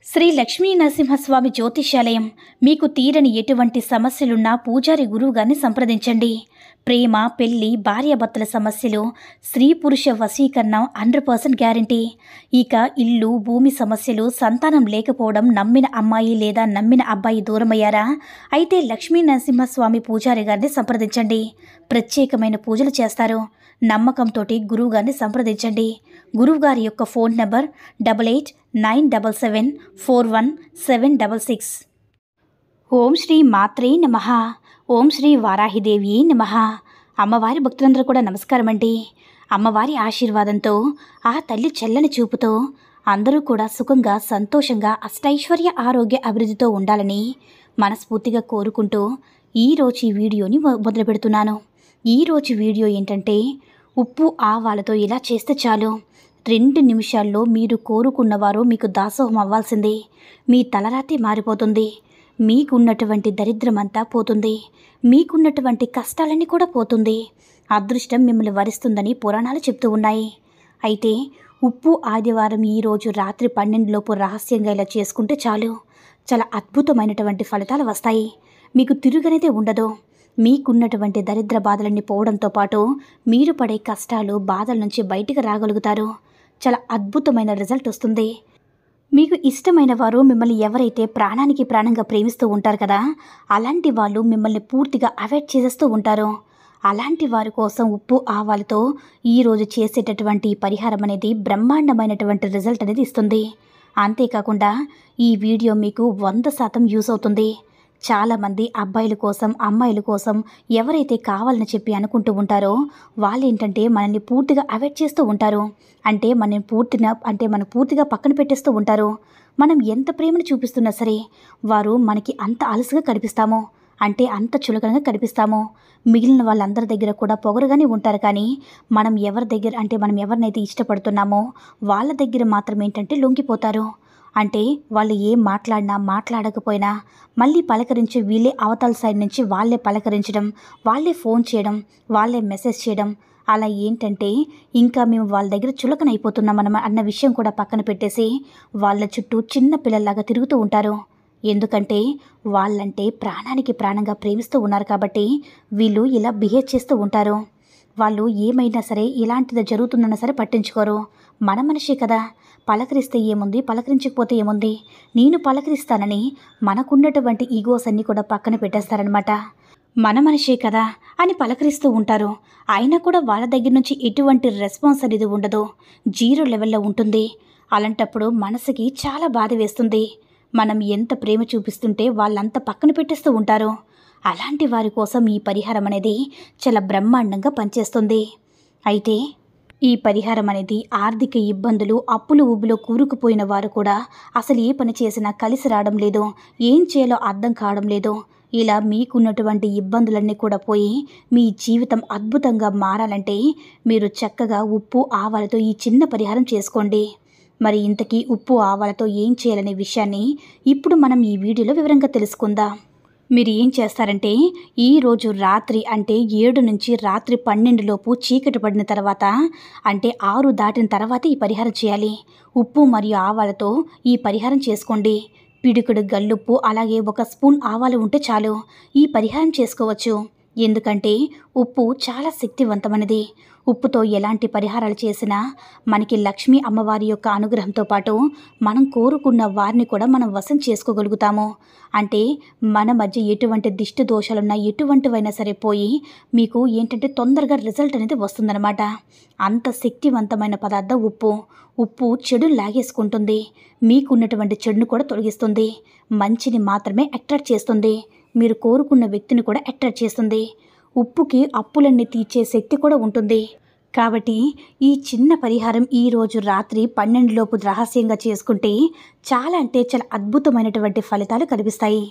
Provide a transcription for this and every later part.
శ్రీ లక్ష్మీ నరసింహస్వామి జ్యోతిష్యాలయం. మీకు తీరని ఎటువంటి సమస్యలున్నా పూజారి గురువుగారిని సంప్రదించండి. ప్రేమ, పెళ్లి, భార్యాభర్తల సమస్యలు, స్త్రీ పురుష వశీకరణం 100% గ్యారంటీ. ఇక ఇల్లు, భూమి సమస్యలు, సంతానం లేకపోవడం, నమ్మిన అమ్మాయి లేదా నమ్మిన అబ్బాయి దూరమయ్యారా? అయితే లక్ష్మీ నరసింహస్వామి పూజారి గారిని సంప్రదించండి. ప్రత్యేకమైన పూజలు చేస్తారు. నమ్మకంతోటి గురువుగారిని సంప్రదించండి. గురువుగారి యొక్క ఫోన్ నంబర్ 8897741766. ఓం శ్రీ మాత్రే నమః. ఓం శ్రీ వారాహిదేవి నమః. అమ్మవారి భక్తులందరూ కూడా నమస్కారం అండి. అమ్మవారి ఆశీర్వాదంతో, ఆ తల్లి చల్లని చూపుతో అందరూ కూడా సుఖంగా, సంతోషంగా, అష్టైశ్వర్య ఆరోగ్య అభివృద్ధితో ఉండాలని మనస్ఫూర్తిగా కోరుకుంటూ ఈరోజు ఈ వీడియోని మొదలు పెడుతున్నాను. ఈరోజు వీడియో ఏంటంటే, ఉప్పు ఆవాలతో ఇలా చేస్తే చాలు 2 నిమిషాల్లో మీరు కోరుకున్నవారు మీకు దాసోహం అవ్వాల్సిందే. మీ తలరాతి మారిపోతుంది. మీకున్నటువంటి దరిద్రమంతా పోతుంది. మీకున్నటువంటి కష్టాలన్నీ కూడా పోతుంది. అదృష్టం మిమ్మల్ని వరిస్తుందని పురాణాలు చెప్తూ ఉన్నాయి. అయితే ఉప్పు ఆదివారం ఈరోజు రాత్రి 12 లోపు రహస్యంగా ఇలా చేసుకుంటే చాలు, చాలా అద్భుతమైనటువంటి ఫలితాలు వస్తాయి. మీకు తిరుగనేదే ఉండదు. మీకున్నటువంటి దరిద్ర బాధలన్నీ పోవడంతో పాటు మీరు పడే కష్టాలు, బాధల నుంచి బయటికి రాగలుగుతారు. చాలా అద్భుతమైన రిజల్ట్ వస్తుంది. మీకు ఇష్టమైన వారు మిమ్మల్ని ఎవరైతే ప్రాణానికి ప్రాణంగా ప్రేమిస్తూ ఉంటారు కదా, అలాంటి వాళ్ళు మిమ్మల్ని పూర్తిగా అవాయిడ్ చేసేస్తూ ఉంటారు. అలాంటి వారి కోసం ఉప్పు ఆవాలతో ఈరోజు చేసేటటువంటి పరిహారం అనేది బ్రహ్మాండమైనటువంటి రిజల్ట్ అనేది ఇస్తుంది. అంతేకాకుండా ఈ వీడియో మీకు 100% యూస్ అవుతుంది. చాలామంది అబ్బాయిల కోసం, అమ్మాయిల కోసం ఎవరైతే కావాలని చెప్పి అనుకుంటూ ఉంటారో వాళ్ళు ఏంటంటే మనల్ని పూర్తిగా అవాయిడ్ చేస్తూ ఉంటారు. అంటే మనం పూర్తిగా పక్కన పెట్టేస్తూ ఉంటారు. మనం ఎంత ప్రేమను చూపిస్తున్నా సరే వారు మనకి అంత అలసుగా కనిపిస్తాము, అంటే అంత చులకనగా కనిపిస్తాము. మిగిలిన వాళ్ళందరి దగ్గర కూడా పొగరుగానే ఉంటారు. కానీ మనం ఎవరినైతే ఇష్టపడుతున్నామో వాళ్ళ దగ్గర మాత్రం ఏంటంటే లొంగిపోతారు. అంటే వాళ్ళు ఏం మాట్లాడకపోయినా మళ్ళీ పలకరించి వీళ్ళే అవతల సైడ్ నుంచి వాళ్ళే పలకరించడం, వాళ్ళే ఫోన్ చేయడం, వాళ్ళే మెసేజ్ చేయడం, అలా ఏంటంటే ఇంకా మేము వాళ్ళ దగ్గర చులకన అయిపోతున్నాం అన్న విషయం కూడా పక్కన పెట్టేసి వాళ్ళ చుట్టూ చిన్న పిల్లల్లాగా తిరుగుతూ ఉంటారు. ఎందుకంటే వాళ్ళంటే ప్రాణానికి ప్రాణంగా ప్రేమిస్తూ ఉన్నారు కాబట్టి వీళ్ళు ఇలా బిహేవ్ చేస్తూ ఉంటారు. వాళ్ళు ఏమైనా సరే, ఇలాంటిది జరుగుతుందన్నా సరే పట్టించుకోరు. మన మనిషి కదా, పలకరిస్తే ఏముంది, పలకరించకపోతే ఏముంది, నేను పలకరిస్తానని మనకున్నటువంటి ఈగోస్ అన్నీ కూడా పక్కన పెట్టేస్తారనమాట. మన మనిషే కదా అని పలకరిస్తూ ఉంటారు. అయినా కూడా వాళ్ళ దగ్గర నుంచి ఎటువంటి రెస్పాన్స్ అనేది ఉండదు, 0 లెవెల్లో ఉంటుంది. అలాంటప్పుడు మనసుకి చాలా బాధ వేస్తుంది. మనం ఎంత ప్రేమ చూపిస్తుంటే వాళ్ళంతా పక్కన పెట్టేస్తూ ఉంటారు. అలాంటి వారి కోసం ఈ పరిహారం అనేది చాలా బ్రహ్మాండంగా పనిచేస్తుంది. అయితే ఈ పరిహారం అనేది ఆర్థిక ఇబ్బందులు, అప్పులు ఉబ్బులో కూరుకుపోయిన వారు కూడా అసలు ఏ పని చేసినా కలిసి రావడం లేదు, ఏం చేయాలో అర్థం కావడం లేదు, ఇలా మీకున్నటువంటి ఇబ్బందులన్నీ కూడా పోయి మీ జీవితం అద్భుతంగా మారాలంటే మీరు చక్కగా ఉప్పు ఆవాలతో ఈ చిన్న పరిహారం చేసుకోండి. మరి ఇంతకీ ఉప్పు ఆవాలతో ఏం చేయాలనే విషయాన్ని ఇప్పుడు మనం ఈ వీడియోలో వివరంగా తెలుసుకుందాం. మీరు ఏం చేస్తారంటే, ఈరోజు రాత్రి అంటే 7 నుంచి రాత్రి 12 లోపు చీకటి పడిన తర్వాత, అంటే 6 దాటిన తర్వాత ఈ పరిహారం చేయాలి. ఉప్పు మరియు ఆవాలతో ఈ పరిహారం చేసుకోండి. పిడికుడు గల్లుప్పు, అలాగే 1 స్పూన్ ఆవాలు ఉంటే చాలు ఈ పరిహారం చేసుకోవచ్చు. ఎందుకంటే ఉప్పు చాలా శక్తివంతమైనది. ఉప్పుతో ఎలాంటి పరిహారాలు చేసినా మనకి లక్ష్మీ అమ్మవారి యొక్క అనుగ్రహంతో పాటు మనం కోరుకున్న వారిని కూడా మనం వశం చేసుకోగలుగుతాము. అంటే మన మధ్య ఎటువంటి దిష్టి దోషాలున్నా, ఎటువంటివైనా సరే పోయి మీకు ఏంటంటే తొందరగా రిజల్ట్ అనేది వస్తుందన్నమాట. అంత శక్తివంతమైన పదార్థం ఉప్పు. ఉప్పు చెడును లాగేసుకుంటుంది. మీకున్నటువంటి చెడును కూడా తొలగిస్తుంది. మంచిని మాత్రమే అట్రాక్ట్ చేస్తుంది. మీరు కోరుకున్న వ్యక్తిని కూడా అట్రాక్ట్ చేస్తుంది. ఉప్పుకి అప్పులన్నీ తీర్చే శక్తి కూడా ఉంటుంది. కాబట్టి ఈ చిన్న పరిహారం ఈరోజు రాత్రి 12 లోపు రహస్యంగా చేసుకుంటే చాలా అంటే చాలా అద్భుతమైనటువంటి ఫలితాలు కనిపిస్తాయి.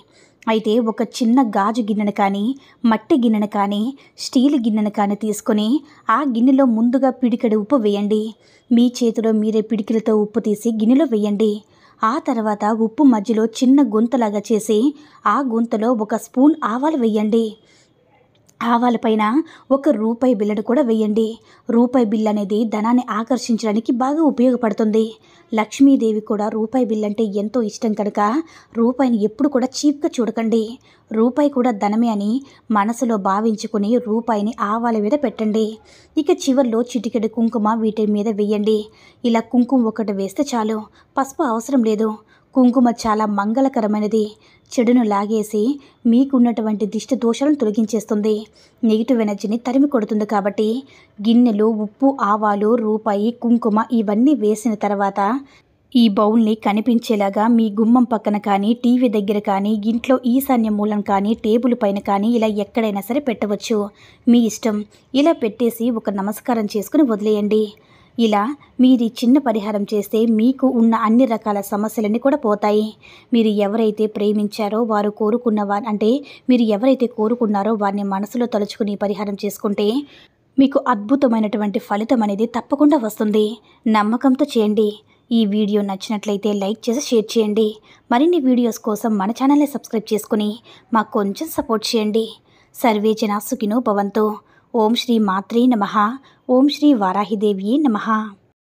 అయితే ఒక చిన్న గాజు గిన్నెను కానీ, మట్టి గిన్నెను కానీ, స్టీల్ గిన్నెను కానీ తీసుకొని ఆ గిన్నెలో ముందుగా పిడికెడు ఉప్పు వేయండి. మీ చేతిలో మీరే పిడికిలతో ఉప్పు తీసి గిన్నెలో వేయండి. ఆ తర్వాత ఉప్పు మధ్యలో చిన్న గుంతలాగా చేసి ఆ గుంతలో 1 స్పూన్ ఆవాలు వేయండి. ఆవాలపైన ఒక రూపాయి బిళ్ళను కూడా వేయండి. రూపాయి బిళ్ళ అనేది ధనాన్ని ఆకర్షించడానికి బాగా ఉపయోగపడుతుంది. లక్ష్మీదేవి కూడా రూపాయి బిళ్ళ అంటే ఎంతో ఇష్టం కనుక రూపాయిని ఎప్పుడు కూడా చీప్గా చూడకండి. రూపాయి కూడా ధనమే అని మనసులో భావించుకుని రూపాయిని ఆవాల మీద పెట్టండి. ఇక చివర్లో చిటికెడు కుంకుమ వీటి మీద వేయండి. ఇలా కుంకుమ ఒకటి వేస్తే చాలు, పసుపు అవసరం లేదు. కుంకుమ చాలా మంగళకరమైనది. చెడును లాగేసి మీకున్నటువంటి దిష్టి దోషాలను తొలగించేస్తుంది. నెగిటివ్ ఎనర్జీని తరిమి కొడుతుంది. కాబట్టి గిన్నెలు ఉప్పు, ఆవాలు, రూపాయి, కుంకుమ ఇవన్నీ వేసిన తర్వాత ఈ బౌల్ని కనిపించేలాగా మీ గుమ్మం పక్కన కానీ, టీవీ దగ్గర కానీ, ఇంట్లో ఈశాన్య మూలం కానీ, టేబుల్ పైన కానీ ఇలా ఎక్కడైనా సరే పెట్టవచ్చు. మీ ఇష్టం. ఇలా పెట్టేసి ఒక నమస్కారం చేసుకుని వదిలేయండి. ఇలా మీరు చిన్న పరిహారం చేస్తే మీకు ఉన్న అన్ని రకాల సమస్యలన్నీ కూడా పోతాయి. మీరు ఎవరైతే ప్రేమించారో వారు మీరు ఎవరైతే కోరుకున్నారో వారిని మనసులో తలుచుకుని పరిహారం చేసుకుంటే మీకు అద్భుతమైనటువంటి ఫలితం అనేది తప్పకుండా వస్తుంది. నమ్మకంతో చేయండి. ఈ వీడియో నచ్చినట్లయితే లైక్ చేసి షేర్ చేయండి. మరిన్ని వీడియోస్ కోసం మన ఛానల్ని సబ్స్క్రైబ్ చేసుకుని మాకు కొంచెం సపోర్ట్ చేయండి. సర్వే జనా సుఖినో భవంతు. ఓం శ్రీ మాత్రే నమః. ఓం శ్రీ వారాహిదేవి నమః.